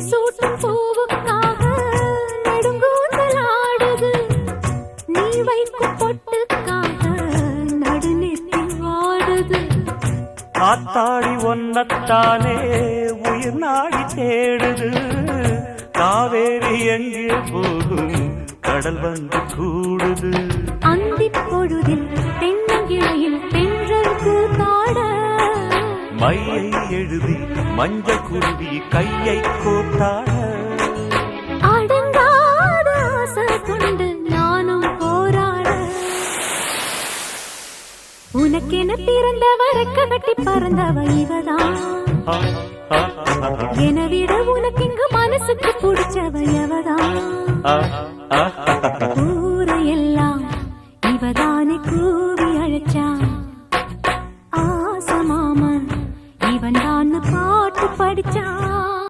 சூட்டும் பூவுக்காக நெடுங்கூந்தலாடுது. நீ வைக்கும் பொட்டுக்காக நடுநெத்தில் வாடுது. காத்தாடி ஒன்னத்தானே உயிர் நாடி தேடுது. காவேரி எங்கே போகும் கடல் வந்து கூடுது. அந்திப் பொழுதில் தென்னங்கிளையில் தென்றல் கூத்தாட மையை எழுதி மஞ்சள் குருவி கையை கோத்தாட அடங்காத ஆசை கொண்டு நானும் போராட. உனக்கென பிறந்தவ ரெக்க கட்டி பறந்தவ இவதான். என விட உனக்கு இங்கு மனசுக்கு பிடிச்சவ எவதான்.